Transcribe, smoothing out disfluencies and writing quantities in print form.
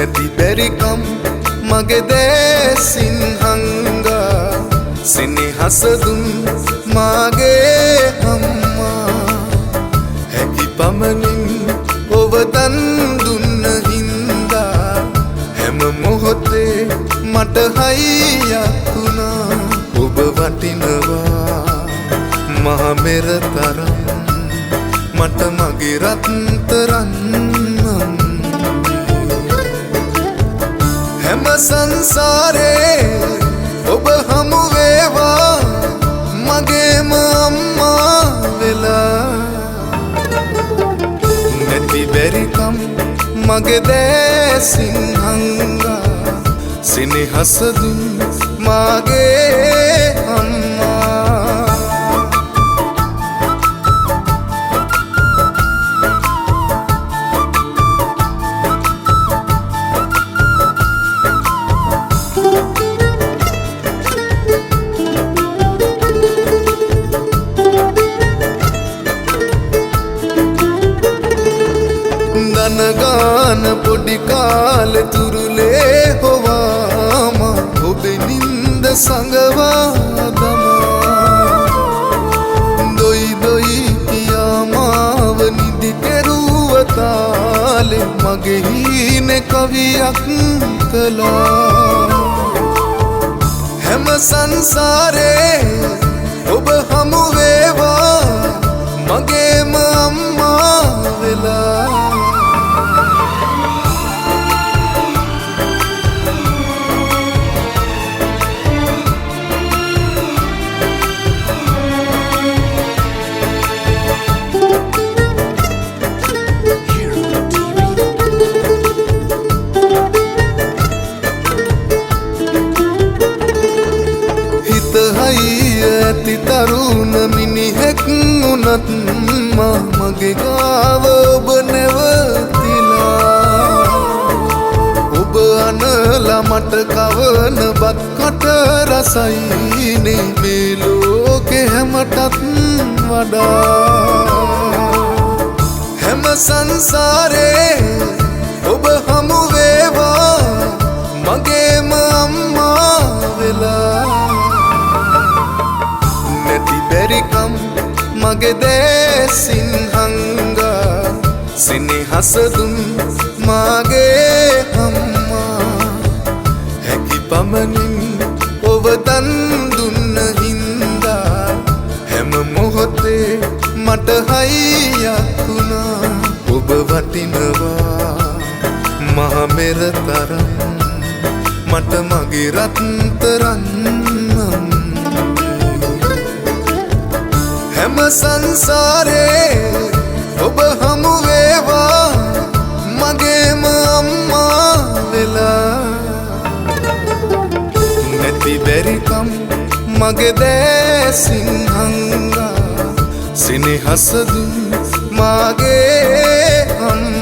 නැති බැරිකම් මගේ දේසින් හංගා සෙනෙහස දුන් මාගේ අම්මා හැකි පමණින් ඔබ දන් දුන්න හින්දා හැම මොහොතේ මට හයියක් වුණා ඔබ වටිනවා මහ මෙර තරම් මට මගේ රත්තරන් හැම සංසාරේ ඔබ හමු වේවා මගේම අම්මා වෙලා නැති බැරිකම් මගේ දේසින් හංගා සෙනෙහස දුන් මාගේ අම්මා දනගාන පොඩි කාලෙ තුරුලේ හොවාම ඔබේ නින්ද සංගවා දමා දොයි දොයි කියා මාව නිදි කෙරුව තාලෙ මගේ හීනෙ කවියක් කළා හැම සංසාරේ ඔබ හමු වේවා මගේම අම්මා වෙලා ඇති තරුණ මිනිහෙක් වුණත් මගේ ගාව ඔබ නැවතිලා ඔබ අනලා මට කවන බත් කට රසයිනේ මේ ලෝකෙ හැමටත් වඩා හැම සංසාරේ ඔබ හමු වේවා මගේම අම්මා වෙලා නැති බැරිකම් මගේ දේසින් හංගා සෙනෙහස දුන් මාගේ අම්මා හැකි පමණින් ඔබ දන් දුන්න හින්දා හැම මොහොතේ මට හයියක් වුණා ඔබ වටිනවා මහ මෙර තරම් මට මගේ රත්තරන් හැම සංසාරේ ඔබ හමු වේවා මගේම අම්මා වෙලා නැති බැරිකම් මගේ දේසින් හංගා සෙනෙහස දුන් මාගේ අම්මා